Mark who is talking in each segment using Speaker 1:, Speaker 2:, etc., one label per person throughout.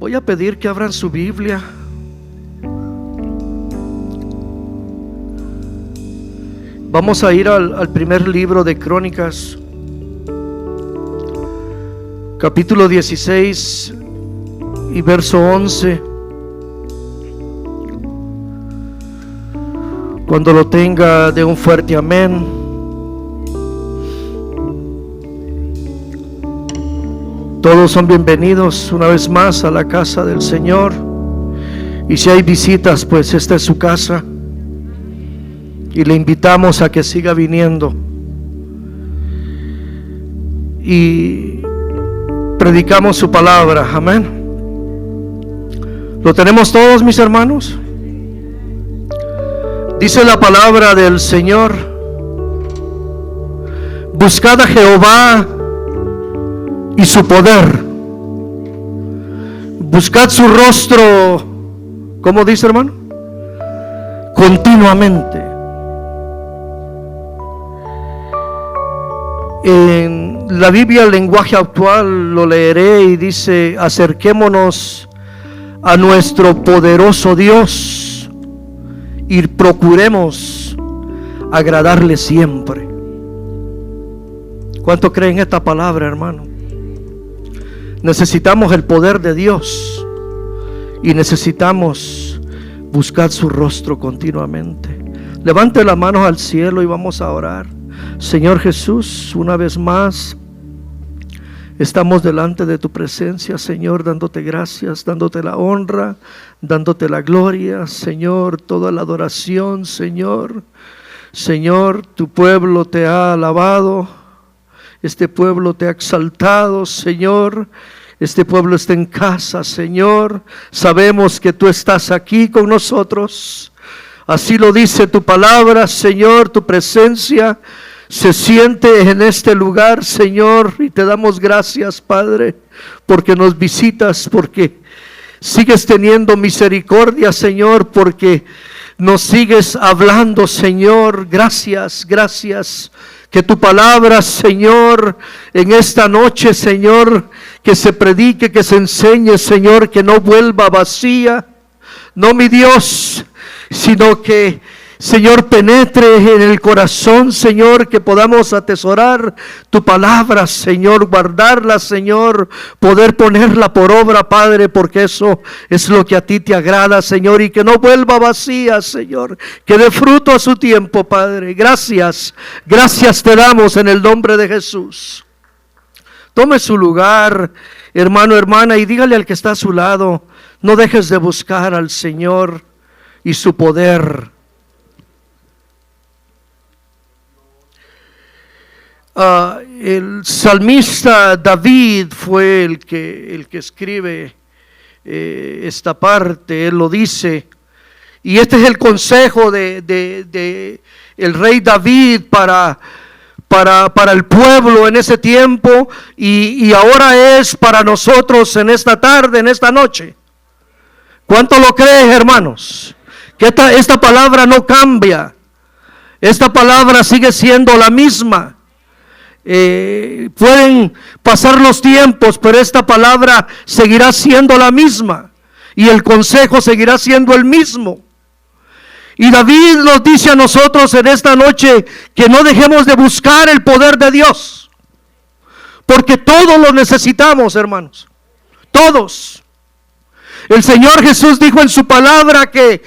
Speaker 1: Voy a pedir que abran su Biblia. Vamos a ir al primer libro de Crónicas, capítulo 16 y verso 11. Cuando lo tenga, de un fuerte amén. Todos son bienvenidos una vez más a la casa del Señor. Y si hay visitas, pues esta es su casa. Y le invitamos a que siga viniendo. Y predicamos su palabra. Amén. ¿Lo tenemos todos, mis hermanos? Dice la palabra del Señor: buscad a Jehová y su poder, buscad su rostro. ¿Cómo dice, hermano? Continuamente. En la Biblia, el lenguaje actual, lo leeré y dice: acerquémonos a nuestro poderoso Dios y procuremos agradarle siempre. ¿Cuánto creen esta palabra, hermano? Necesitamos el poder de Dios y necesitamos buscar su rostro continuamente. Levante las manos al cielo y vamos a orar. Señor Jesús, una vez más estamos delante de tu presencia, Señor, dándote gracias, dándote la honra, dándote la gloria, Señor, toda la adoración, Señor. Señor, tu pueblo te ha alabado, este pueblo te ha exaltado, Señor. Este pueblo está en casa, Señor. Sabemos que tú estás aquí con nosotros. Así lo dice tu palabra, Señor. Tu presencia se siente en este lugar, Señor, y te damos gracias, Padre, porque nos visitas, porque sigues teniendo misericordia, Señor, porque nos sigues hablando, Señor. Gracias, gracias. Que tu palabra, Señor, en esta noche, Señor, que se predique, que se enseñe, Señor, que no vuelva vacía, no, mi Dios, sino que, Señor, penetre en el corazón, Señor, que podamos atesorar tu palabra, Señor, guardarla, Señor, poder ponerla por obra, Padre, porque eso es lo que a ti te agrada, Señor, y que no vuelva vacía, Señor, que dé fruto a su tiempo, Padre. Gracias, gracias te damos en el nombre de Jesús. Tome su lugar, hermano, hermana, y dígale al que está a su lado: no dejes de buscar al Señor y su poder. El salmista David fue el que escribe esta parte. Él lo dice, y este es el consejo de el rey David para el pueblo en ese tiempo, y ahora es para nosotros en esta tarde, en esta noche. ¿Cuánto lo crees, hermanos? Que esta palabra no cambia. Esta palabra sigue siendo la misma. Pueden pasar los tiempos, pero esta palabra seguirá siendo la misma, y el consejo seguirá siendo el mismo. Y David nos dice a nosotros en esta noche que no dejemos de buscar el poder de Dios, porque todos lo necesitamos, hermanos, todos. El Señor Jesús dijo en su palabra que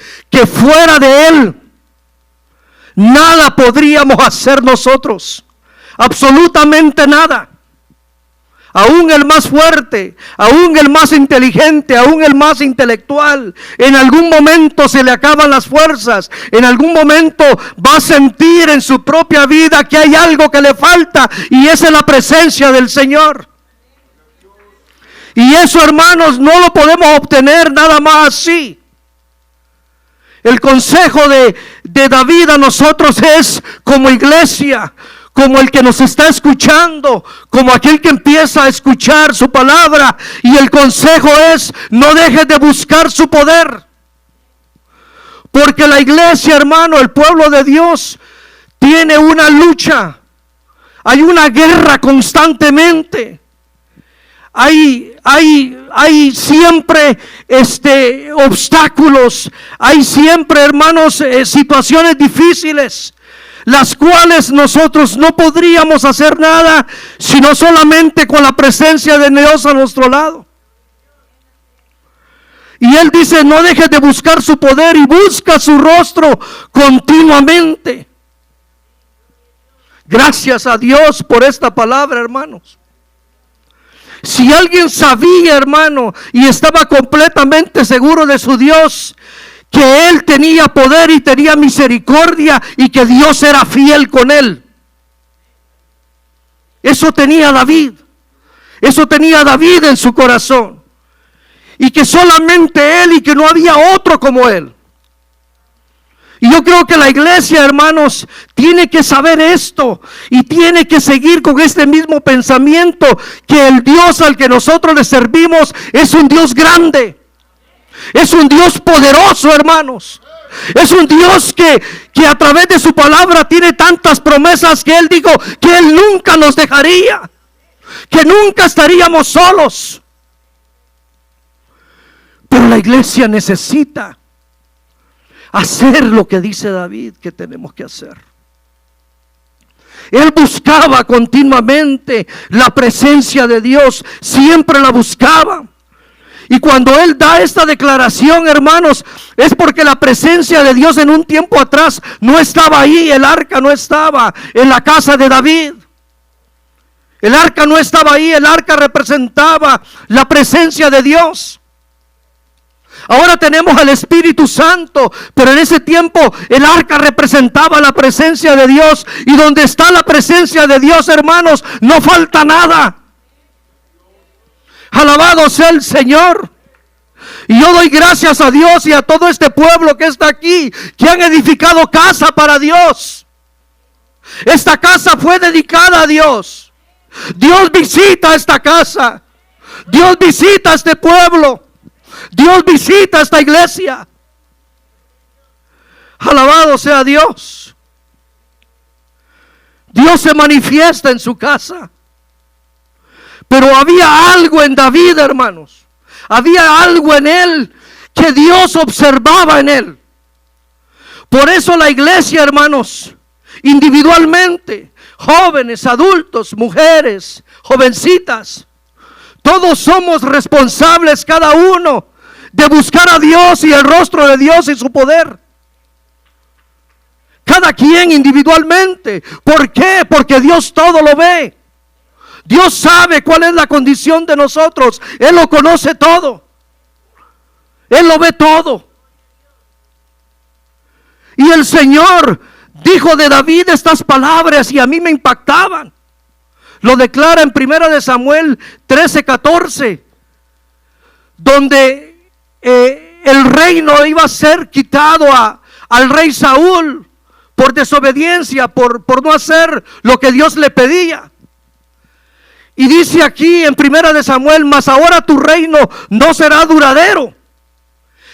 Speaker 1: fuera de Él nada podríamos hacer nosotros. Absolutamente nada. Aún el más fuerte, aún el más inteligente, aún el más intelectual, en algún momento se le acaban las fuerzas. En algún momento va a sentir en su propia vida que hay algo que le falta, y esa es la presencia del Señor. Y eso, hermanos, no lo podemos obtener nada más así. El consejo de David a nosotros es, como iglesia, como el que nos está escuchando, como aquel que empieza a escuchar su palabra, y el consejo es: no dejes de buscar su poder. Porque la iglesia, hermano, el pueblo de Dios, tiene una lucha, hay una guerra constantemente. hay siempre obstáculos, hay siempre, hermanos, situaciones difíciles, las cuales nosotros no podríamos hacer nada, sino solamente con la presencia de Dios a nuestro lado. Y Él dice, no dejes de buscar su poder y busca su rostro continuamente. Gracias a Dios por esta palabra, hermanos. Si alguien sabía, hermano, y estaba completamente seguro de su Dios, que Él tenía poder y tenía misericordia y que Dios era fiel con él. Eso tenía David. Eso tenía David en su corazón. Y que solamente Él y que no había otro como Él. Y yo creo que la iglesia, hermanos, tiene que saber esto y tiene que seguir con este mismo pensamiento, que el Dios al que nosotros le servimos es un Dios grande, es un Dios poderoso, hermanos. Es un Dios que a través de su palabra tiene tantas promesas, que Él dijo que Él nunca nos dejaría, que nunca estaríamos solos. Pero la iglesia necesita hacer lo que dice David que tenemos que hacer. Él buscaba continuamente la presencia de Dios, siempre la buscaba. Y cuando Él da esta declaración, hermanos, es porque la presencia de Dios en un tiempo atrás no estaba ahí. El arca no estaba en la casa de David. El arca no estaba ahí. El arca representaba la presencia de Dios. Ahora tenemos al Espíritu Santo, pero en ese tiempo el arca representaba la presencia de Dios. Y donde está la presencia de Dios, hermanos, no falta nada. Alabado sea el Señor. Y yo doy gracias a Dios y a todo este pueblo que está aquí, que han edificado casa para Dios. Esta casa fue dedicada a Dios. Dios visita esta casa. Dios visita a este pueblo. Dios visita a esta iglesia. Alabado sea Dios. Dios se manifiesta en su casa. Pero había algo en David, hermanos. Había algo en él que Dios observaba en él. Por eso la iglesia, hermanos, individualmente, jóvenes, adultos, mujeres, jovencitas, todos somos responsables, cada uno, de buscar a Dios y el rostro de Dios y su poder. Cada quien individualmente. ¿Por qué? Porque Dios todo lo ve. Dios sabe cuál es la condición de nosotros. Él lo conoce todo. Él lo ve todo. Y el Señor dijo de David estas palabras y a mí me impactaban. Lo declara en 1 Samuel 13:14, donde el reino iba a ser quitado al rey Saúl por desobediencia, por no hacer lo que Dios le pedía. Y dice aquí en 1 Samuel, mas ahora tu reino no será duradero.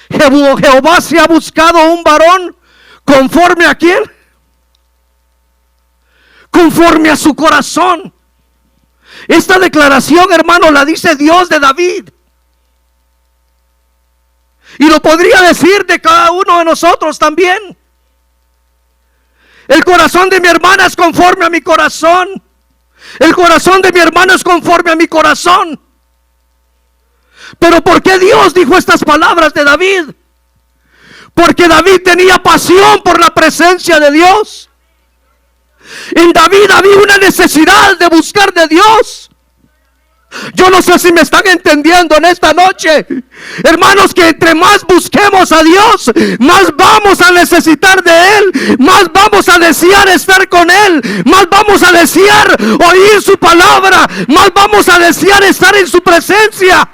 Speaker 1: Jehová se ha buscado un varón conforme a quién? Conforme a su corazón. Esta declaración, hermano, la dice Dios de David. Y lo podría decir de cada uno de nosotros también. El corazón de mi hermana es conforme a mi corazón. El corazón de mi hermano es conforme a mi corazón. Pero ¿por qué Dios dijo estas palabras de David? Porque David tenía pasión por la presencia de Dios. En David había una necesidad de buscar de Dios. Yo no sé si me están entendiendo en esta noche, hermanos, que entre más busquemos a Dios, más vamos a necesitar de Él, más vamos a desear estar con Él, más vamos a desear oír su palabra, más vamos a desear estar en su presencia.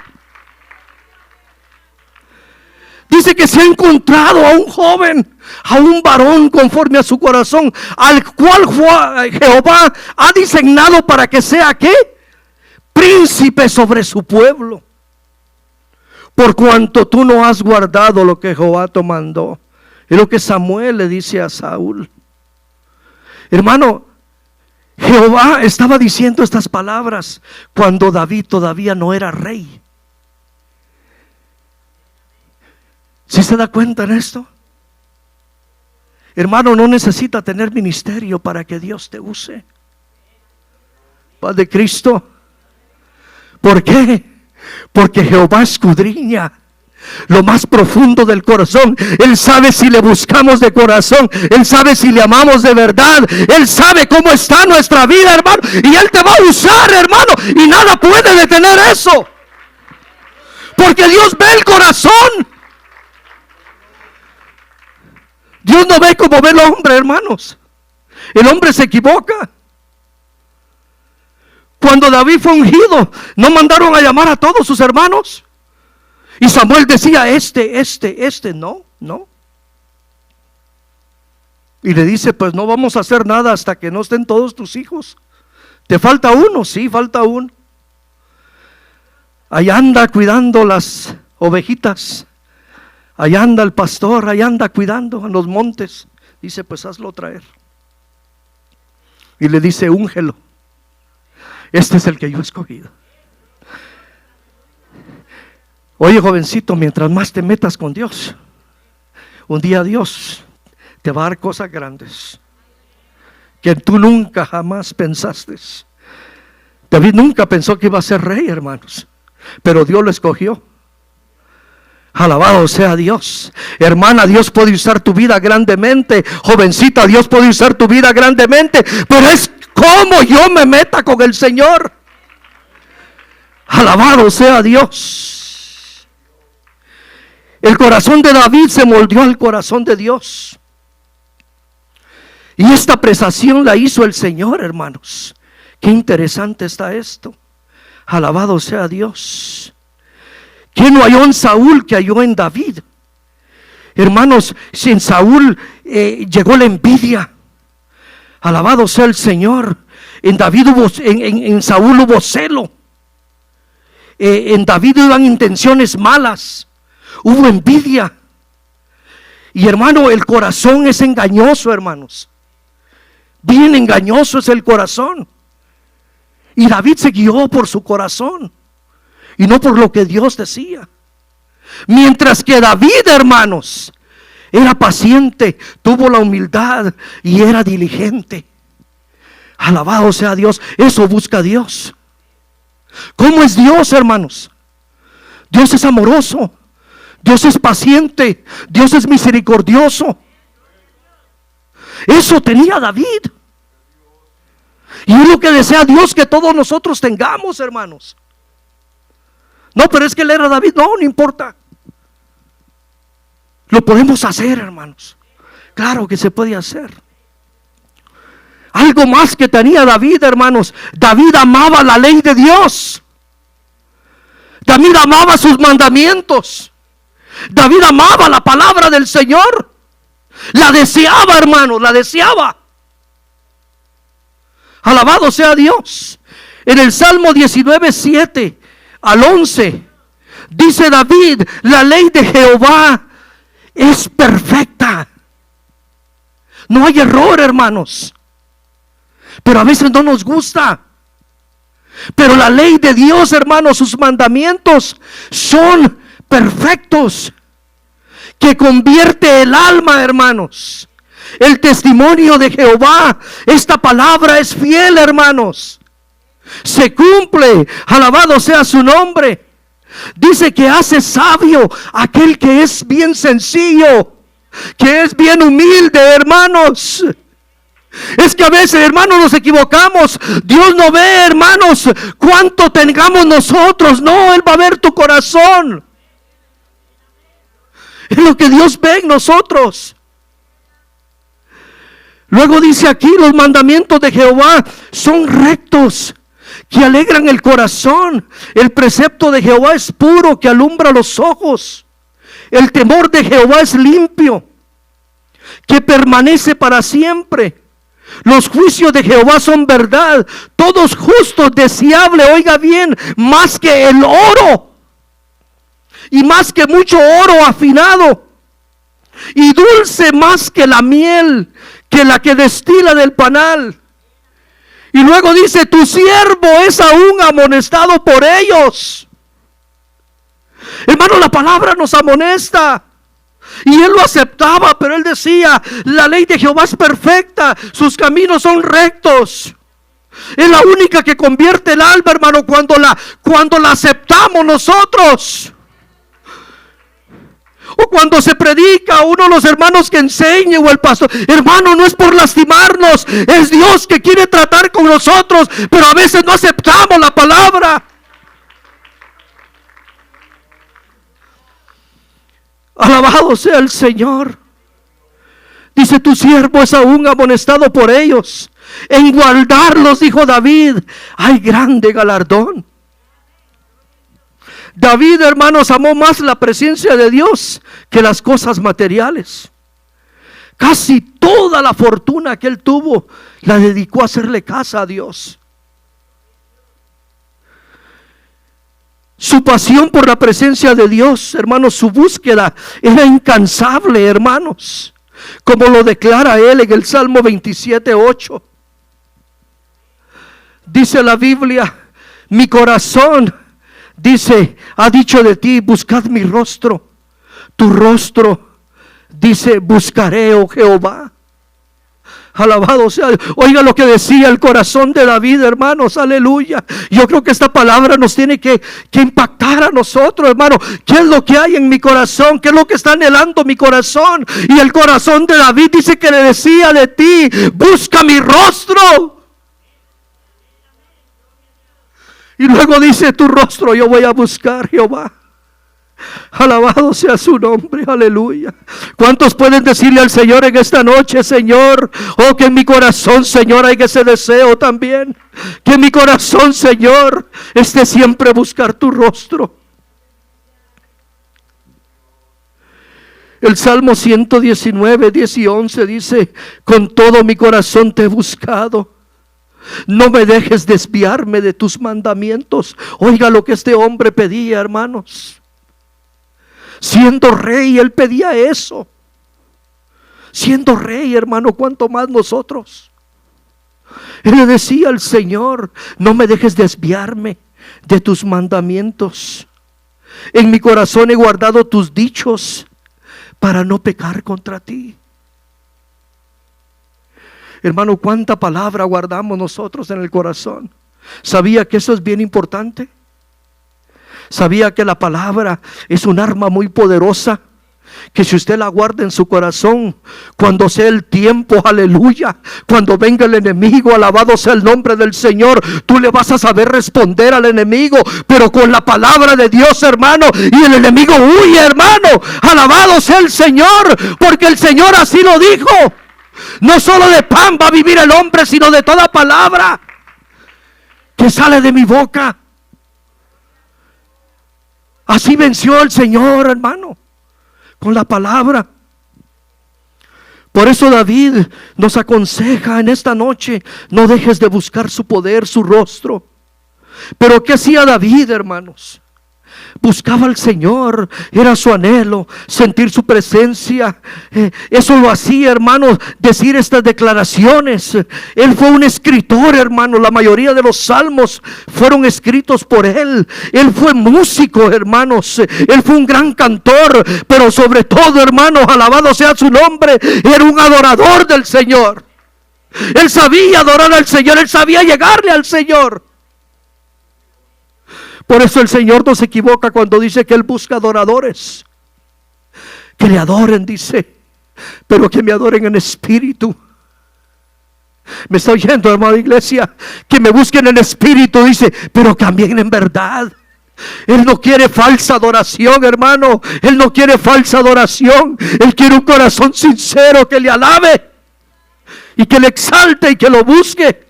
Speaker 1: Dice que se ha encontrado a un joven, a un varón conforme a su corazón, al cual Jehová ha designado para que sea ¿qué? Príncipe sobre su pueblo. Por cuanto tú no has guardado lo que Jehová te mandó. Es lo que Samuel le dice a Saúl. Hermano, Jehová estaba diciendo estas palabras cuando David todavía no era rey. ¿Sí se da cuenta en esto? Hermano, no necesita tener ministerio para que Dios te use. Paz de Cristo. ¿Por qué? Porque Jehová escudriña lo más profundo del corazón. Él sabe si le buscamos de corazón. Él sabe si le amamos de verdad. Él sabe cómo está nuestra vida, hermano. Y Él te va a usar, hermano. Y nada puede detener eso. Porque Dios ve el corazón. Dios no ve como ve el hombre, hermanos. El hombre se equivoca. Cuando David fue ungido, ¿no mandaron a llamar a todos sus hermanos? Y Samuel decía, no. Y le dice, pues no vamos a hacer nada hasta que no estén todos tus hijos. ¿Te falta uno? Sí, falta uno. Allá anda cuidando las ovejitas. Allá anda el pastor, allá anda cuidando en los montes. Dice, pues hazlo traer. Y le dice, úngelo. Este es el que yo he escogido. Oye, jovencito, mientras más te metas con Dios, un día Dios te va a dar cosas grandes que tú nunca jamás pensaste. David nunca pensó que iba a ser rey, hermanos, pero Dios lo escogió. Alabado sea Dios. Hermana, Dios puede usar tu vida grandemente. Jovencita, Dios puede usar tu vida grandemente, pero es como yo me meta con el Señor. Alabado sea Dios. El corazón de David se moldeó al corazón de Dios. Y esta prestación la hizo el Señor, hermanos. Qué interesante está esto. Alabado sea Dios. ¿Quién no halló en Saúl que halló en David? Hermanos, si en Saúl llegó la envidia, alabado sea el Señor. En David en Saúl hubo celo. En David iban intenciones malas. Hubo envidia. Y hermano, el corazón es engañoso, hermanos. Bien engañoso es el corazón. Y David se guió por su corazón y no por lo que Dios decía. Mientras que David, hermanos, era paciente, tuvo la humildad y era diligente. Alabado sea Dios. Eso busca Dios. ¿Cómo es Dios, hermanos? Dios es amoroso. Dios es paciente. Dios es misericordioso. Eso tenía David. Y es lo que desea Dios que todos nosotros tengamos, hermanos. No, pero es que él era David. No, no importa. Lo podemos hacer, hermanos. Claro que se puede hacer. Algo más que tenía David, hermanos. David amaba la ley de Dios. David amaba sus mandamientos. David amaba la palabra del Señor. La deseaba, hermanos, la deseaba. Alabado sea Dios. En el Salmo 19, 7 al 11 dice David: la ley de Jehová es perfecta. No hay error, hermanos. Pero a veces no nos gusta. Pero la ley de Dios, hermanos, sus mandamientos son perfectos, que convierte el alma, hermanos. El testimonio de Jehová, esta palabra es fiel, hermanos. Se cumple, alabado sea su nombre. Dice que hace sabio aquel que es bien sencillo, que es bien humilde, hermanos. Es que a veces, hermanos, nos equivocamos. Dios no ve, hermanos, cuánto tengamos nosotros. No, Él va a ver tu corazón. Es lo que Dios ve en nosotros. Luego dice aquí: los mandamientos de Jehová son rectos, que alegran el corazón. El precepto de Jehová es puro, que alumbra los ojos. El temor de Jehová es limpio, que permanece para siempre. Los juicios de Jehová son verdad, todos justos, deseable, oiga bien, más que el oro, y más que mucho oro afinado, y dulce más que la miel, que la que destila del panal. Y luego dice, tu siervo es aún amonestado por ellos. Hermano, la palabra nos amonesta. Y él lo aceptaba, pero él decía, la ley de Jehová es perfecta, sus caminos son rectos. Es la única que convierte el alma, hermano, cuando la aceptamos nosotros. O cuando se predica, uno de los hermanos que enseñe o el pastor, hermano, no es por lastimarnos, es Dios que quiere tratar con nosotros, pero a veces no aceptamos la palabra. Alabado sea el Señor. Dice, tu siervo es aún amonestado por ellos. En guardarlos, dijo David, hay grande galardón. David, hermanos, amó más la presencia de Dios que las cosas materiales. Casi toda la fortuna que él tuvo la dedicó a hacerle casa a Dios. Su pasión por la presencia de Dios, hermanos, su búsqueda era incansable, hermanos, como lo declara él en el Salmo 27:8. Dice la Biblia, mi corazón, dice, ha dicho de ti, buscad mi rostro. Tu rostro, dice, buscaré, oh Jehová. Alabado sea Dios. Oiga lo que decía el corazón de David, hermanos, aleluya. Yo creo que esta palabra nos tiene que impactar a nosotros, hermano. ¿Qué es lo que hay en mi corazón? ¿Qué es lo que está anhelando mi corazón? Y el corazón de David dice que le decía de ti, busca mi rostro. Y luego dice, tu rostro yo voy a buscar, Jehová. Alabado sea su nombre, aleluya. ¿Cuántos pueden decirle al Señor en esta noche, Señor, oh, que en mi corazón, Señor, hay ese deseo también? Que en mi corazón, Señor, esté siempre buscar tu rostro. El Salmo 119, 10 y 11 dice, con todo mi corazón te he buscado. No me dejes desviarme de tus mandamientos. Oiga lo que este hombre pedía, hermanos. Siendo rey, él pedía eso. Siendo rey, hermano, cuánto más nosotros. Él le decía al Señor, no me dejes desviarme de tus mandamientos. En mi corazón he guardado tus dichos para no pecar contra ti. Hermano, cuánta palabra guardamos nosotros en el corazón. ¿Sabía que eso es bien importante? ¿Sabía que la palabra es un arma muy poderosa? Que si usted la guarda en su corazón, cuando sea el tiempo, aleluya, cuando venga el enemigo, alabado sea el nombre del Señor, tú le vas a saber responder al enemigo, pero con la palabra de Dios, hermano, y el enemigo huye, hermano. Alabado sea el Señor, porque el Señor así lo dijo. No solo de pan va a vivir el hombre, sino de toda palabra que sale de mi boca. Así venció el Señor, hermano, con la palabra. Por eso David nos aconseja en esta noche, no dejes de buscar su poder, su rostro. Pero ¿qué hacía David, hermanos? Buscaba al Señor, era su anhelo, sentir su presencia. Eso lo hacía, hermanos, decir estas declaraciones. Él fue un escritor, hermano. La mayoría de los salmos fueron escritos por él. Él fue músico, hermanos. Él fue un gran cantor, pero sobre todo, hermanos, alabado sea su nombre, era un adorador del Señor. Él sabía adorar al Señor, él sabía llegarle al Señor. Por eso el Señor no se equivoca cuando dice que Él busca adoradores. Que le adoren, dice, pero que me adoren en espíritu. Me está oyendo, hermana iglesia, que me busquen en espíritu, dice, pero también en verdad. Él no quiere falsa adoración, hermano. Él no quiere falsa adoración. Él quiere un corazón sincero que le alabe y que le exalte y que lo busque.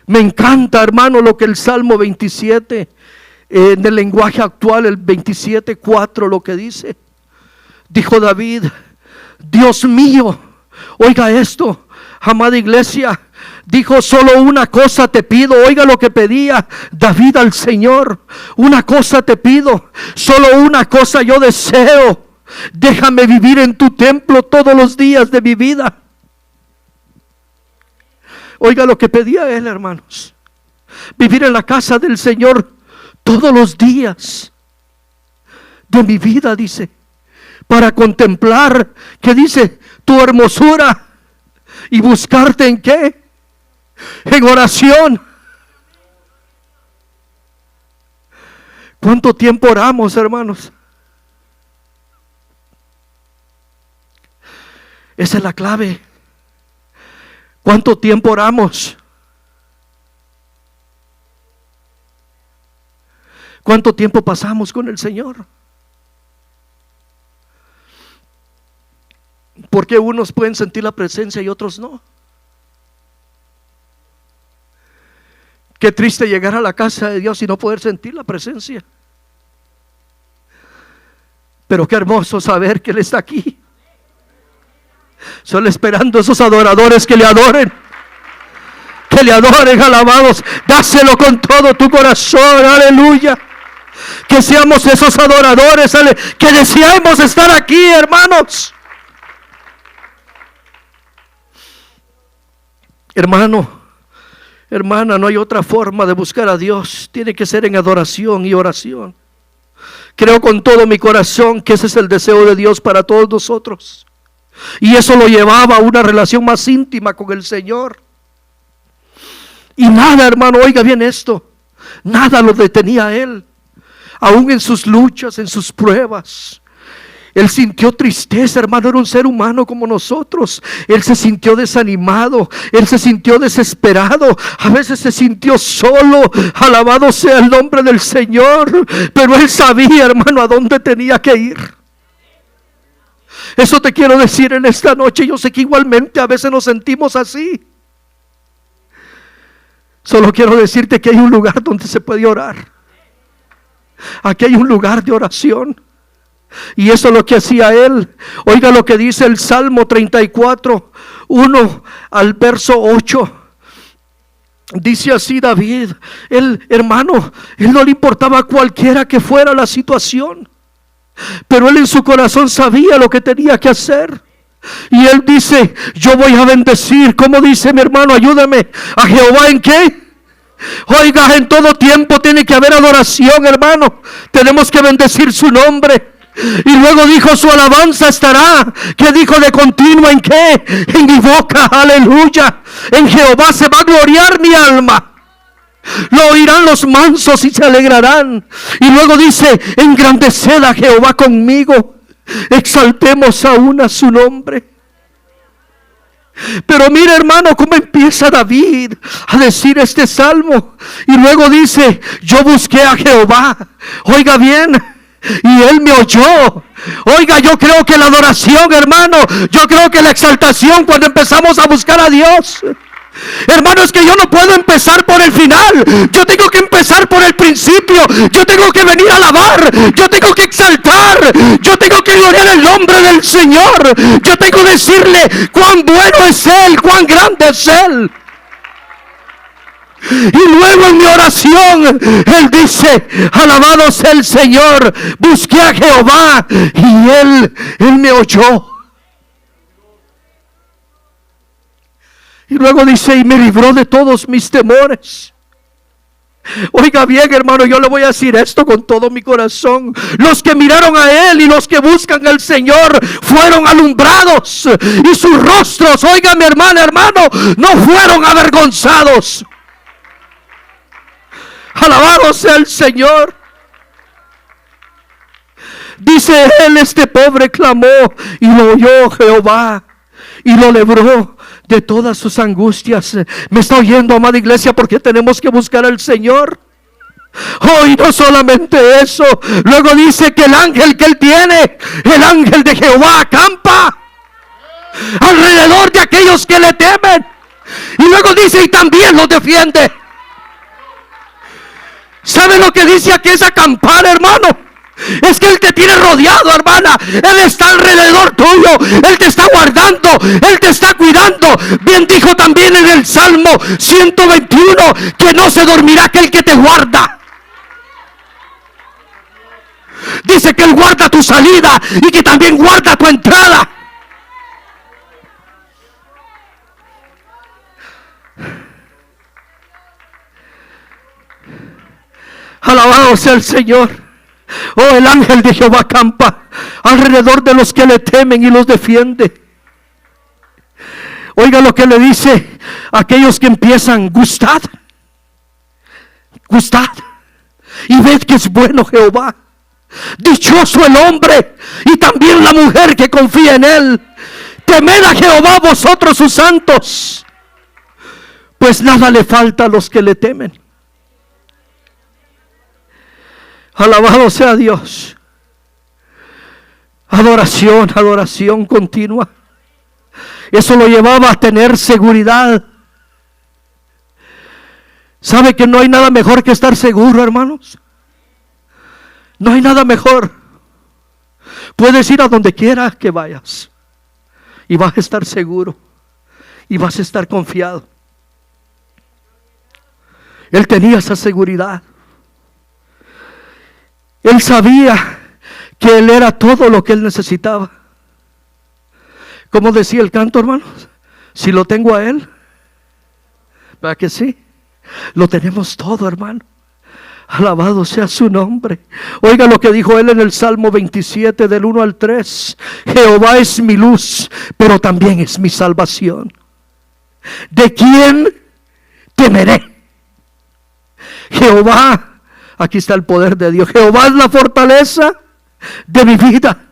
Speaker 1: Me encanta, hermano, lo que el Salmo 27, en el lenguaje actual, el 27:4, lo que dice. Dijo David, Dios mío, oiga esto, amada iglesia, dijo, solo una cosa te pido. Oiga lo que pedía David al Señor. Una cosa te pido, solo una cosa yo deseo. Déjame vivir en tu templo todos los días de mi vida. Oiga lo que pedía él, hermanos: vivir en la casa del Señor todos los días de mi vida, dice, para contemplar, ¿qué dice? Tu hermosura, y buscarte ¿en qué? En oración. ¿Cuánto tiempo oramos, hermanos? Esa es la clave. ¿Cuánto tiempo oramos? ¿Cuánto tiempo pasamos con el Señor? Porque unos pueden sentir la presencia y otros no. Qué triste llegar a la casa de Dios y no poder sentir la presencia. Pero qué hermoso saber que Él está aquí, solo esperando esos adoradores que le adoren. Que le adoren, alabados. Dáselo con todo tu corazón, aleluya. Que seamos esos adoradores, que deseamos estar aquí, hermanos. Hermano, hermana, no hay otra forma de buscar a Dios. Tiene que ser en adoración y oración. Creo con todo mi corazón que ese es el deseo de Dios para todos nosotros. Y eso lo llevaba a una relación más íntima con el Señor. Y nada, hermano, oiga bien esto, nada lo detenía a él. Aún en sus luchas, en sus pruebas, él sintió tristeza, hermano. Era un ser humano como nosotros. Él se sintió desanimado, él se sintió desesperado, a veces se sintió solo. Alabado sea el nombre del Señor. Pero él sabía, hermano, a dónde tenía que ir. Eso te quiero decir en esta noche. Yo sé que igualmente a veces nos sentimos así. Solo quiero decirte que hay un lugar donde se puede orar. Aquí hay un lugar de oración. Y eso es lo que hacía él. Oiga lo que dice el Salmo 34, 1 al verso 8. Dice así David. Él, hermano, él no le importaba cualquiera que fuera la situación, pero él en su corazón sabía lo que tenía que hacer. Y él dice: yo voy a bendecir. ¿Cómo dice mi hermano? Ayúdame. ¿A Jehová en qué? Oiga, en todo tiempo tiene que haber adoración, hermano. Tenemos que bendecir su nombre. Y luego dijo: su alabanza estará, ¿qué dijo? De continuo ¿en qué? En mi boca, aleluya. En Jehová se va a gloriar mi alma. Lo oirán los mansos y se alegrarán. Y luego dice: engrandeced a Jehová conmigo, exaltemos aún a su nombre. Pero mira, hermano, cómo empieza David a decir este salmo. Y luego dice: yo busqué a Jehová. Oiga bien, y él me oyó. Oiga, yo creo que la adoración, hermano, yo creo que la exaltación, cuando empezamos a buscar a Dios, hermano, es que yo no puedo empezar por el final. Yo tengo que empezar por el principio. Yo tengo que venir a alabar. Yo tengo que exaltar. Yo tengo que gloriar el nombre del Señor. Yo tengo que decirle cuán bueno es Él, cuán grande es Él. Y luego en mi oración él dice: alabado sea el Señor, busqué a Jehová y él me oyó. Y luego dice: y me libró de todos mis temores. Oiga bien, hermano, yo le voy a decir esto con todo mi corazón. Los que miraron a Él y los que buscan al Señor fueron alumbrados, y sus rostros, oiga mi hermana, hermano, no fueron avergonzados. Alabado sea el Señor. Dice él: este pobre clamó y lo oyó Jehová y lo libró de todas sus angustias. ¿Me está oyendo, amada iglesia? Porque tenemos que buscar al Señor. Oh, y no solamente eso. Luego dice que el ángel que él tiene, el ángel de Jehová, acampa alrededor de aquellos que le temen. Y luego dice: y también los defiende. ¿Sabe lo que dice aquí es acampar, hermano? Es que Él te tiene rodeado, hermana. Él está alrededor tuyo. Él te está guardando. Él te está cuidando. Bien dijo también en el Salmo 121 que no se dormirá aquel que te guarda. Dice que Él guarda tu salida y que también guarda tu entrada. Alabado sea el Señor. Oh, el ángel de Jehová acampa alrededor de los que le temen y los defiende. Oiga lo que le dice a aquellos que empiezan: gustad, gustad y ved que es bueno Jehová. Dichoso el hombre y también la mujer que confía en él. Temed a Jehová vosotros sus santos, pues nada le falta a los que le temen. Alabado sea Dios. Adoración, adoración continua. Eso lo llevaba a tener seguridad. ¿Sabe que no hay nada mejor que estar seguro, hermanos? No hay nada mejor. Puedes ir a donde quiera que vayas y vas a estar seguro y vas a estar confiado. Él tenía esa seguridad. Él sabía que él era todo lo que él necesitaba. Como decía el canto, hermanos, si lo tengo a él, ¿verdad que sí? Lo tenemos todo, hermano. Alabado sea su nombre. Oiga lo que dijo él en el Salmo 27 del 1 al 3. Jehová es mi luz, pero también es mi salvación. ¿De quién temeré? Jehová, aquí está el poder de Dios. Jehová es la fortaleza de mi vida.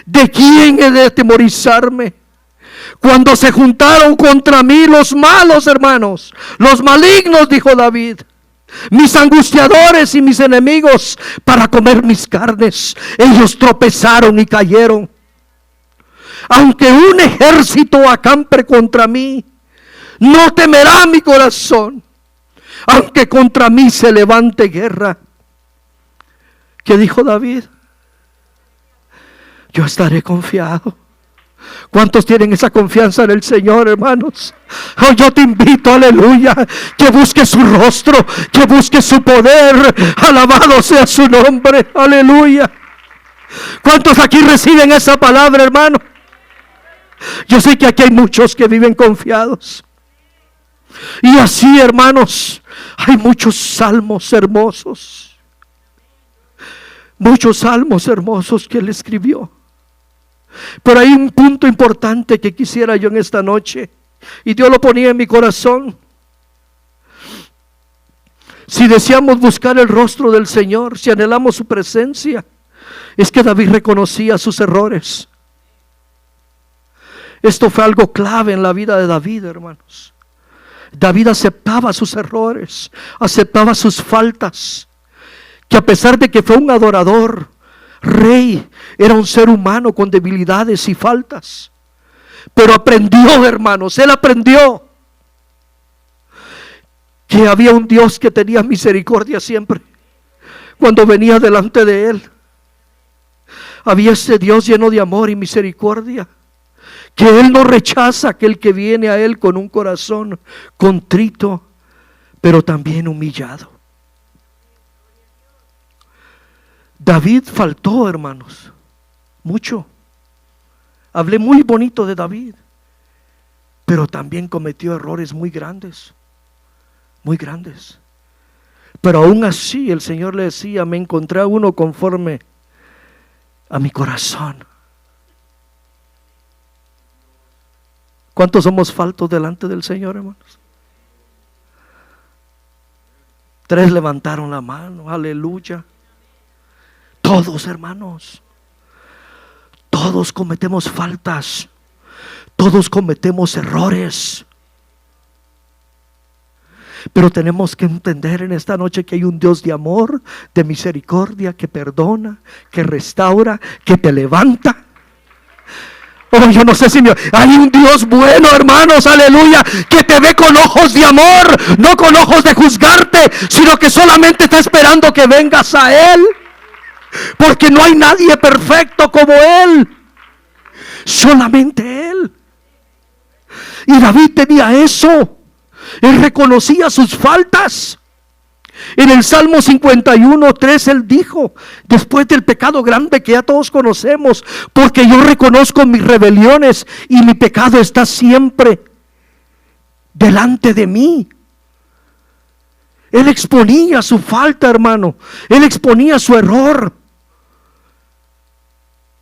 Speaker 1: ¿De quién he de atemorizarme? Cuando se juntaron contra mí los malos, hermanos, los malignos, dijo David, mis angustiadores y mis enemigos para comer mis carnes, ellos tropezaron y cayeron. Aunque un ejército acampe contra mí, no temerá mi corazón. Aunque contra mí se levante guerra. ¿Qué dijo David? Yo estaré confiado. ¿Cuántos tienen esa confianza en el Señor, hermanos? Oh, yo te invito, aleluya, que busques su rostro, que busques su poder. Alabado sea su nombre, aleluya. ¿Cuántos aquí reciben esa palabra, hermano? Yo sé que aquí hay muchos que viven confiados. Y así, hermanos, hay muchos salmos hermosos. Muchos salmos hermosos que él escribió. Pero hay un punto importante que quisiera yo en esta noche, y Dios lo ponía en mi corazón. Si deseamos buscar el rostro del Señor, si anhelamos su presencia, es que David reconocía sus errores. Esto fue algo clave en la vida de David, hermanos. David aceptaba sus errores, aceptaba sus faltas, que a pesar de que fue un adorador, rey, era un ser humano con debilidades y faltas. Pero aprendió, hermanos, él aprendió que había un Dios que tenía misericordia siempre. Cuando venía delante de él, había ese Dios lleno de amor y misericordia, que él no rechaza aquel que viene a él con un corazón contrito, pero también humillado. David faltó, hermanos, mucho. Hablé muy bonito de David, pero también cometió errores muy grandes, muy grandes. Pero aún así el Señor le decía: me encontré a uno conforme a mi corazón. ¿Cuántos somos faltos delante del Señor, hermanos? 3 levantaron la mano, aleluya. Todos, hermanos, todos cometemos faltas, todos cometemos errores. Pero tenemos que entender en esta noche que hay un Dios de amor, de misericordia, que perdona, que restaura, que te levanta. Oh, yo no sé si hay un Dios bueno, hermanos, aleluya, que te ve con ojos de amor, no con ojos de juzgarte, sino que solamente está esperando que vengas a Él. Porque no hay nadie perfecto como Él, solamente Él. Y David tenía eso. Él reconocía sus faltas. En el Salmo 51:3 él dijo, después del pecado grande que ya todos conocemos: porque yo reconozco mis rebeliones y mi pecado está siempre delante de mí. Él exponía su falta, hermano. Él exponía su error.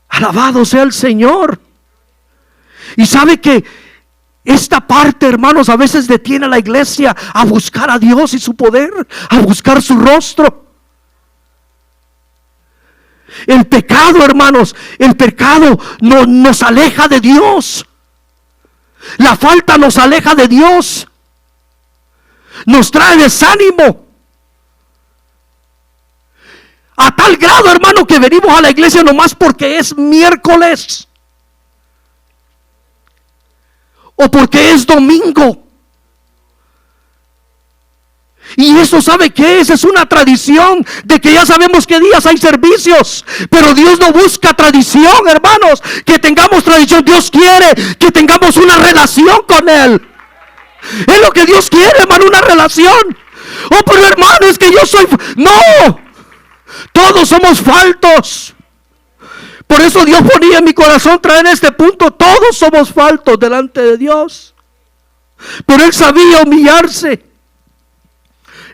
Speaker 1: Alabado sea el Señor. Y sabe que esta parte, hermanos, a veces detiene a la iglesia a buscar a Dios y su poder, a buscar su rostro. El pecado, hermanos, el pecado nos aleja de Dios. La falta nos aleja de Dios. Nos trae desánimo. A tal grado, hermano, que venimos a la iglesia nomás porque es miércoles. O porque es domingo. Y eso, ¿sabe qué es? Es una tradición de que ya sabemos qué días hay servicios. Pero Dios no busca tradición, hermanos. Que tengamos tradición. Dios quiere que tengamos una relación con Él. Es lo que Dios quiere, hermano, una relación. Oh, pero hermano, es que yo soy... No, todos somos faltos. Por eso Dios ponía en mi corazón traer este punto. Todos somos faltos delante de Dios. Pero Él sabía humillarse.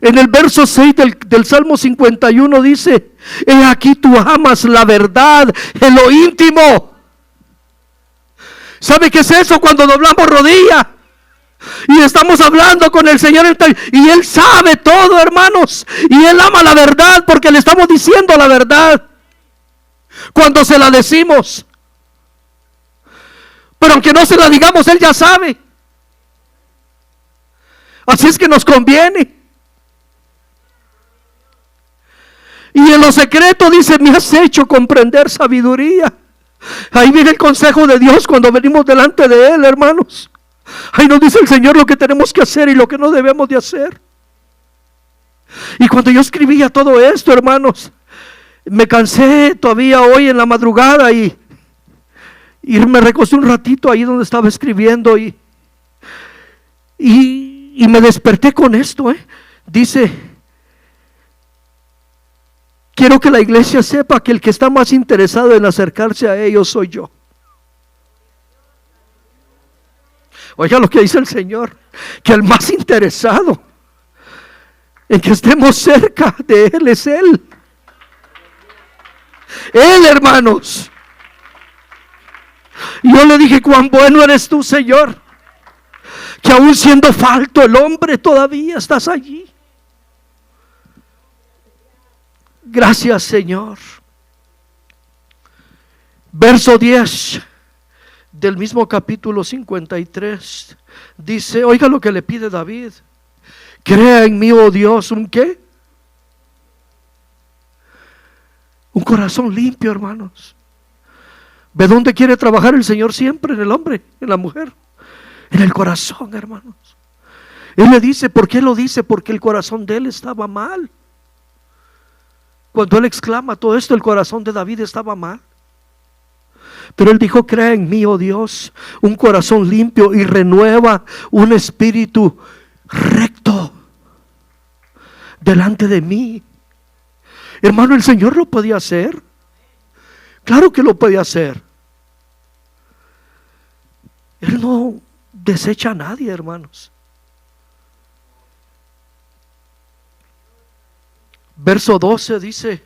Speaker 1: En el verso 6 del Salmo 51 dice: he aquí tú amas la verdad en lo íntimo. ¿Sabe qué es eso? Cuando doblamos rodilla y estamos hablando con el Señor, y Él sabe todo, hermanos, y Él ama la verdad porque le estamos diciendo la verdad cuando se la decimos. Pero aunque no se la digamos, Él ya sabe. Así es que nos conviene. Y en lo secreto dice: me has hecho comprender sabiduría. Ahí viene el consejo de Dios cuando venimos delante de Él, hermanos. Ahí nos dice el Señor lo que tenemos que hacer y lo que no debemos de hacer. Y cuando yo escribía todo esto, hermanos, me cansé todavía hoy en la madrugada y me recosté un ratito ahí donde estaba escribiendo y me desperté con esto. Dice: quiero que la iglesia sepa que el que está más interesado en acercarse a ellos soy yo. Oiga lo que dice el Señor, que el más interesado en que estemos cerca de Él es Él. Él, hermanos. Y yo le dije: cuán bueno eres tú, Señor, que aún siendo falto el hombre todavía estás allí. Gracias, Señor. Verso 10 del mismo capítulo 53 dice: oiga lo que le pide David: crea en mí, oh Dios, ¿un qué? Un corazón limpio, hermanos. ¿Ve dónde quiere trabajar el Señor siempre? En el hombre, en la mujer, en el corazón, hermanos. Él le dice, ¿por qué lo dice? Porque el corazón de él estaba mal. Cuando él exclama todo esto, el corazón de David estaba mal. Pero él dijo: crea en mí, oh Dios, un corazón limpio y renueva un espíritu recto delante de mí. Hermano, el Señor lo podía hacer. Claro que lo podía hacer. Él no desecha a nadie, hermanos. Verso 12 dice: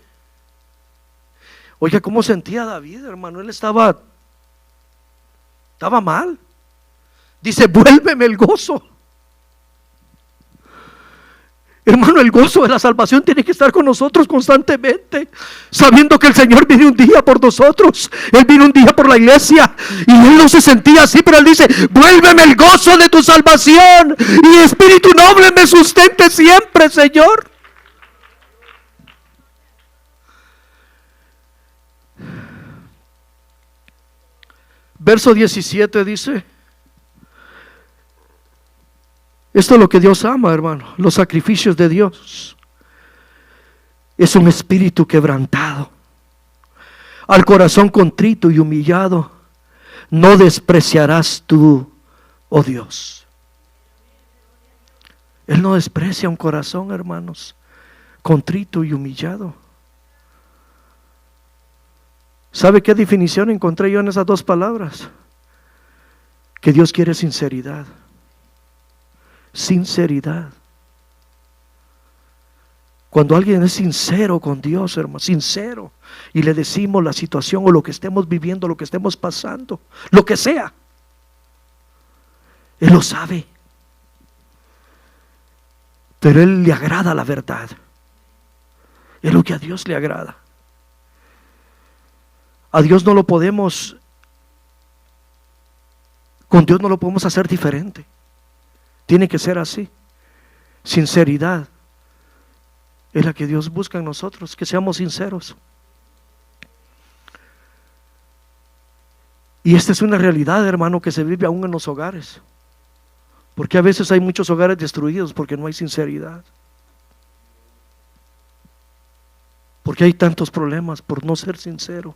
Speaker 1: oiga, ¿cómo sentía David, hermano? Él estaba mal. Dice: vuélveme el gozo. Hermano, el gozo de la salvación tiene que estar con nosotros constantemente, sabiendo que el Señor viene un día por nosotros. Él vino un día por la iglesia y Él no se sentía así, pero Él dice: vuélveme el gozo de tu salvación y espíritu noble me sustente siempre, Señor. Verso 17 dice: esto es lo que Dios ama, hermano. Los sacrificios de Dios es un espíritu quebrantado. Al corazón contrito y humillado no despreciarás tú, oh Dios. Él no desprecia un corazón, hermanos, contrito y humillado. ¿Sabe qué definición encontré yo en esas dos palabras? Que Dios quiere sinceridad. Sinceridad. Cuando alguien es sincero con Dios, hermano, sincero, y le decimos la situación o lo que estemos viviendo, lo que estemos pasando, lo que sea, Él lo sabe. Pero Él le agrada la verdad. Es lo que a Dios le agrada. A Dios no lo podemos, con Dios no lo podemos hacer diferente. Tiene que ser así. Sinceridad es la que Dios busca en nosotros, que seamos sinceros. Y esta es una realidad, hermano, que se vive aún en los hogares. Porque a veces hay muchos hogares destruidos porque no hay sinceridad. Porque hay tantos problemas por no ser sincero.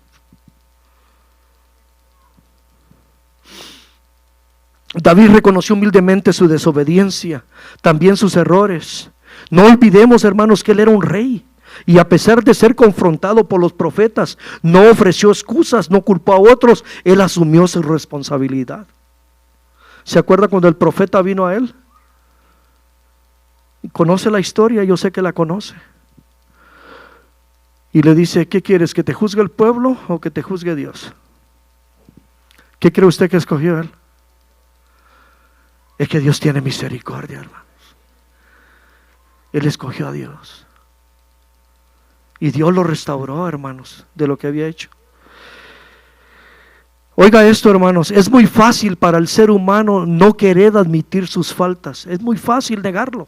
Speaker 1: David reconoció humildemente su desobediencia, también sus errores. No olvidemos, hermanos, que él era un rey. Y a pesar de ser confrontado por los profetas, no ofreció excusas, no culpó a otros. Él asumió su responsabilidad. ¿Se acuerda cuando el profeta vino a él? Conoce la historia, yo sé que la conoce. Y le dice, ¿qué quieres? ¿Que te juzgue el pueblo o que te juzgue Dios? ¿Qué cree usted que escogió él? Es que Dios tiene misericordia, hermanos. Él escogió a Dios. Y Dios lo restauró, hermanos, de lo que había hecho. Oiga esto, hermanos, es muy fácil para el ser humano no querer admitir sus faltas. Es muy fácil negarlo.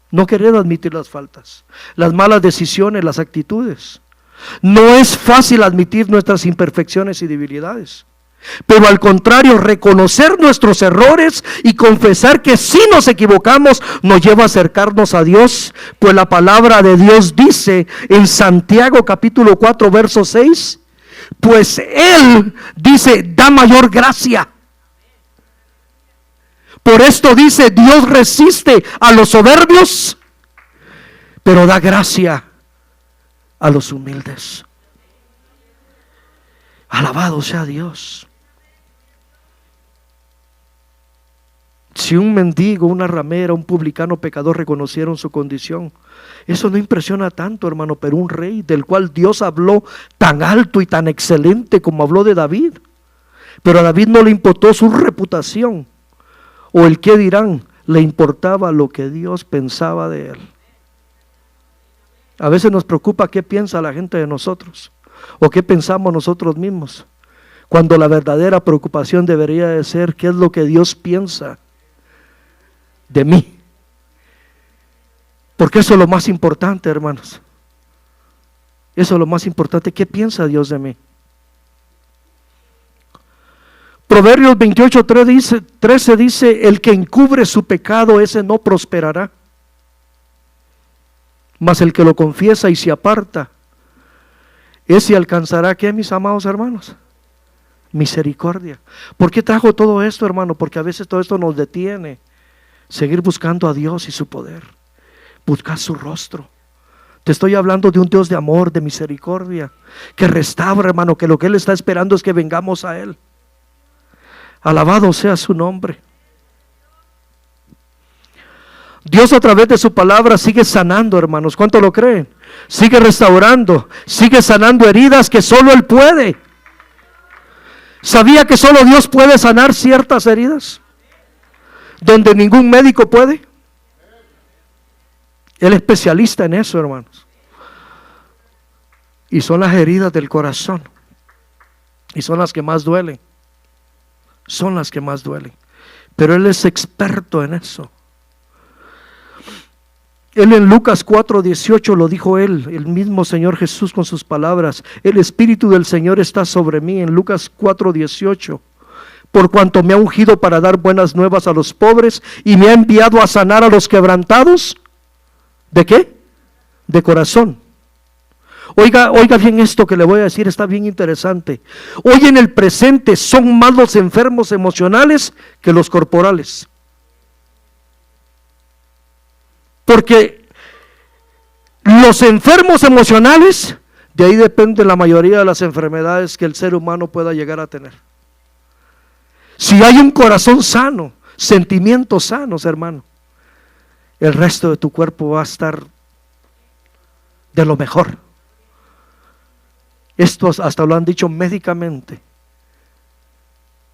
Speaker 1: No querer admitir las faltas, las malas decisiones, las actitudes. No es fácil admitir nuestras imperfecciones y debilidades. Pero al contrario, reconocer nuestros errores y confesar que sí nos equivocamos nos lleva a acercarnos a Dios, pues la palabra de Dios dice en Santiago capítulo 4 verso 6, pues Él dice, da mayor gracia. Por esto dice, Dios resiste a los soberbios, pero da gracia a los humildes. Alabado sea Dios. Si un mendigo, una ramera, un publicano pecador reconocieron su condición, eso no impresiona tanto, hermano, pero un rey del cual Dios habló tan alto y tan excelente como habló de David, pero a David no le importó su reputación o el qué dirán, le importaba lo que Dios pensaba de él. A veces nos preocupa qué piensa la gente de nosotros o qué pensamos nosotros mismos, cuando la verdadera preocupación debería de ser qué es lo que Dios piensa de mí, porque eso es lo más importante, hermanos. Eso es lo más importante. ¿Qué piensa Dios de mí? Proverbios 28:13 dice, el que encubre su pecado, ese no prosperará, mas el que lo confiesa y se aparta, ese alcanzará, ¿qué, mis amados hermanos? Misericordia. ¿Por qué trajo todo esto, hermano? Porque a veces todo esto nos detiene. Seguir buscando a Dios y su poder, buscar su rostro. Te estoy hablando de un Dios de amor, de misericordia, que restaura, hermano, que lo que Él está esperando es que vengamos a Él. Alabado sea su nombre. Dios a través de su palabra sigue sanando, hermanos. ¿Cuánto lo creen? Sigue restaurando, sigue sanando heridas que solo Él puede. ¿Sabía que solo Dios puede sanar ciertas heridas? Donde ningún médico puede. Él es especialista en eso, hermanos. Y son las heridas del corazón. Y son las que más duelen. Son las que más duelen. Pero Él es experto en eso. Él en Lucas 4:18 lo dijo Él, el mismo Señor Jesús con sus palabras. El Espíritu del Señor está sobre mí, en Lucas 4:18. Por cuanto me ha ungido para dar buenas nuevas a los pobres y me ha enviado a sanar a los quebrantados. ¿De qué? De corazón. Oiga bien esto que le voy a decir, está bien interesante. Hoy en el presente son más los enfermos emocionales que los corporales. Porque los enfermos emocionales, de ahí depende la mayoría de las enfermedades que el ser humano pueda llegar a tener. Si hay un corazón sano, sentimientos sanos, hermano, el resto de tu cuerpo va a estar de lo mejor. Esto hasta lo han dicho médicamente.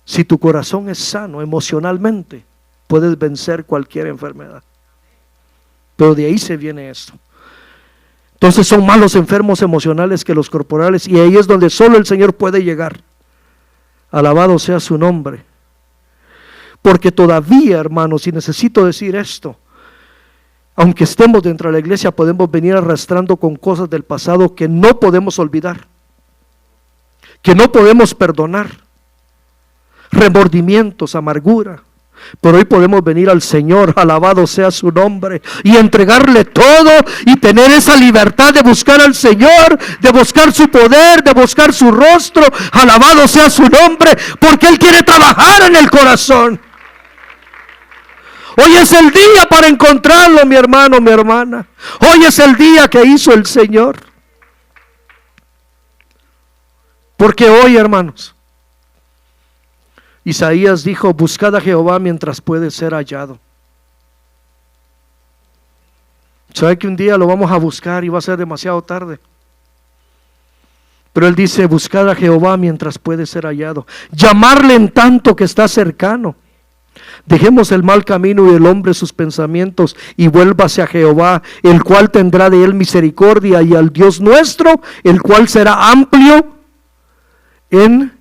Speaker 1: Si tu corazón es sano emocionalmente, puedes vencer cualquier enfermedad. Pero de ahí se viene esto. Entonces son más los enfermos emocionales que los corporales, y ahí es donde solo el Señor puede llegar. Alabado sea su nombre. Porque todavía, hermanos, y necesito decir esto, aunque estemos dentro de la iglesia, podemos venir arrastrando con cosas del pasado que no podemos olvidar, que no podemos perdonar, remordimientos, amargura. Pero hoy podemos venir al Señor, alabado sea su nombre, y entregarle todo y tener esa libertad de buscar al Señor, de buscar su poder, de buscar su rostro, alabado sea su nombre, porque Él quiere trabajar en el corazón. Hoy es el día para encontrarlo, mi hermano, mi hermana. Hoy es el día que hizo el Señor. Porque hoy, hermanos, Isaías dijo: buscad a Jehová mientras puede ser hallado. ¿Sabe que un día lo vamos a buscar y va a ser demasiado tarde? Pero él dice: buscad a Jehová mientras puede ser hallado. Llamarle en tanto que está cercano. Dejemos el mal camino y el hombre sus pensamientos, y vuélvase a Jehová, el cual tendrá de él misericordia, y al Dios nuestro, el cual será amplio en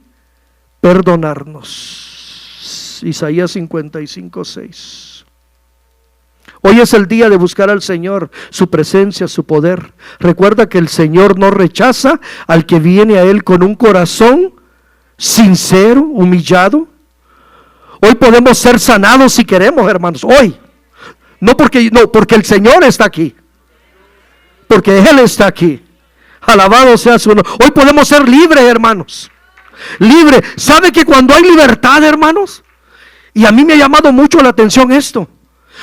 Speaker 1: perdonarnos. Isaías 55:6. Hoy es el día de buscar al Señor, su presencia, su poder. Recuerda que el Señor no rechaza al que viene a Él con un corazón sincero, humillado. Hoy podemos ser sanados si queremos, hermanos. Hoy. No, porque el Señor está aquí. Porque Él está aquí. Alabado sea su nombre. Hoy podemos ser libres, hermanos. Libre. ¿Sabe que cuando hay libertad, hermanos? Y a mí me ha llamado mucho la atención esto.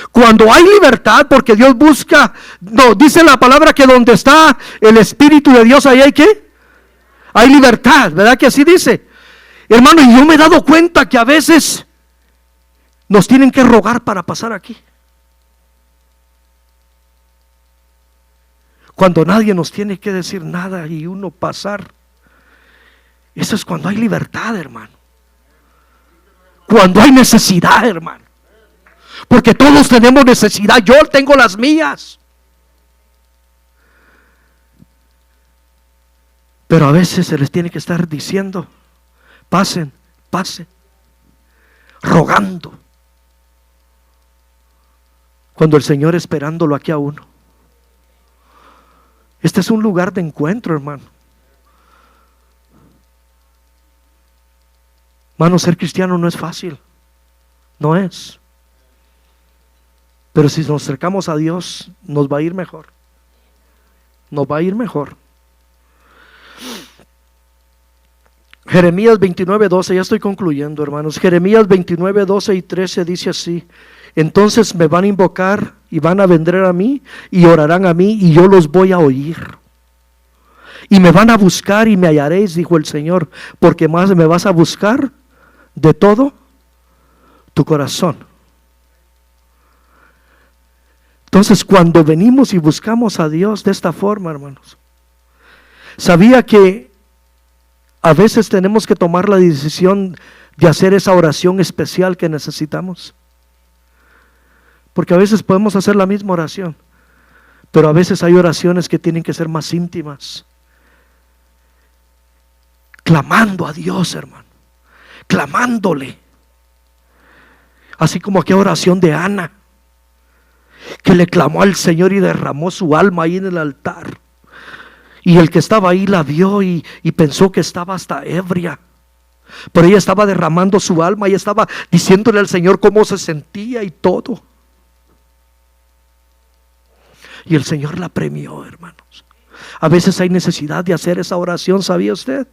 Speaker 1: Cuando hay libertad, porque Dios busca, no, dice la palabra que donde está el Espíritu de Dios, ahí hay ¿qué? Hay libertad, ¿verdad que así dice? Hermano, y yo me he dado cuenta que a veces nos tienen que rogar para pasar aquí. Cuando nadie nos tiene que decir nada y uno pasar. Eso es cuando hay libertad, hermano. Cuando hay necesidad, hermano. Porque todos tenemos necesidad. Yo tengo las mías. Pero a veces se les tiene que estar diciendo: pasen, pasen. Rogando. Cuando el Señor esperándolo aquí a uno. Este es un lugar de encuentro, hermano. Hermano, ser cristiano no es fácil. No es. Pero si nos acercamos a Dios, nos va a ir mejor. Nos va a ir mejor. Jeremías 29:12, ya estoy concluyendo, hermanos. Jeremías 29:12 y 13 dice así: entonces me van a invocar y van a vendré a mí y orarán a mí, y yo los voy a oír. Y me van a buscar y me hallaréis, dijo el Señor, porque más me vas a buscar de todo tu corazón. Entonces, cuando venimos y buscamos a Dios de esta forma, hermanos, sabía que a veces tenemos que tomar la decisión de hacer esa oración especial que necesitamos. Porque a veces podemos hacer la misma oración, pero a veces hay oraciones que tienen que ser más íntimas. Clamando a Dios, hermano. Clamándole. Así como aquella oración de Ana, que le clamó al Señor y derramó su alma ahí en el altar. Y el que estaba ahí la vio y pensó que estaba hasta ebria. Pero ella estaba derramando su alma y estaba diciéndole al Señor cómo se sentía y todo. Y el Señor la premió, hermanos. A veces hay necesidad de hacer esa oración, ¿sabía usted?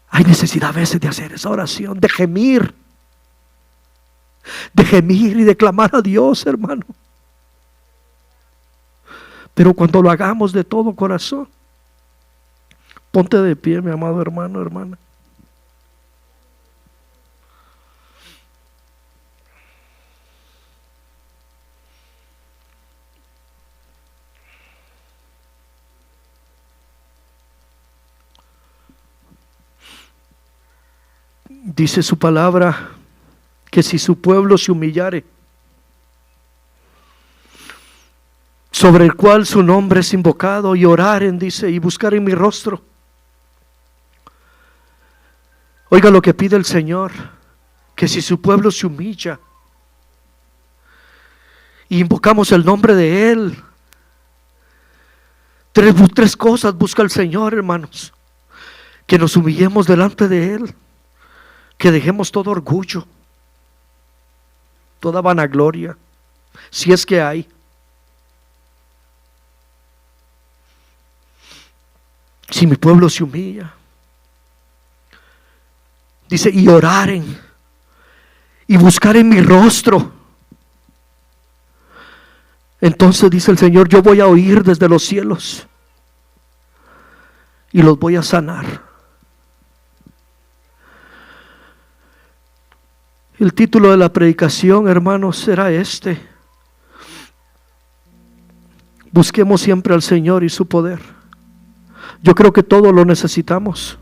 Speaker 1: Hay necesidad a veces de hacer esa oración, de gemir y de clamar a Dios, hermano. Pero cuando lo hagamos de todo corazón, ponte de pie, mi amado hermano, hermana. Dice su palabra que si su pueblo se humillare, sobre el cual su nombre es invocado, y oraren, dice, y buscaren mi rostro. Oiga lo que pide el Señor, que si su pueblo se humilla y invocamos el nombre de Él, tres cosas busca el Señor, hermanos: que nos humillemos delante de Él, que dejemos todo orgullo, toda vanagloria, si es que hay. Si mi pueblo se humilla, dice, y oraren y buscaren mi rostro, entonces dice el Señor, yo voy a oír desde los cielos y los voy a sanar. El título de la predicación, hermanos, será este: busquemos siempre al Señor y su poder. Yo creo que todos lo necesitamos.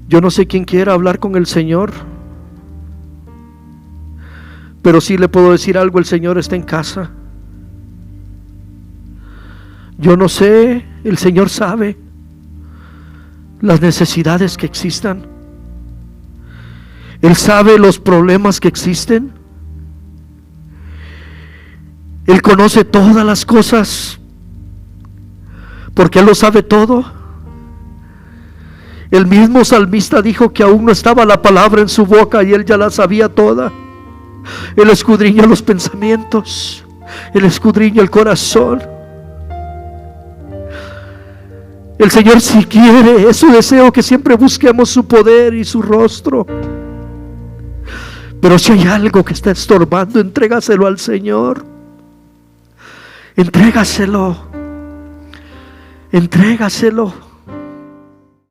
Speaker 1: Yo no sé quién quiera hablar con el Señor, pero sí le puedo decir algo: el Señor está en casa. Yo no sé, el Señor sabe las necesidades que existan. Él sabe los problemas que existen. Él conoce todas las cosas, porque Él lo sabe todo. El mismo salmista dijo que aún no estaba la palabra en su boca y Él ya la sabía toda. Él escudriña los pensamientos, Él escudriña el corazón. El Señor, si quiere, es su deseo que siempre busquemos su poder y su rostro. Pero si hay algo que está estorbando, entrégaselo al Señor. Entrégaselo. Entrégaselo.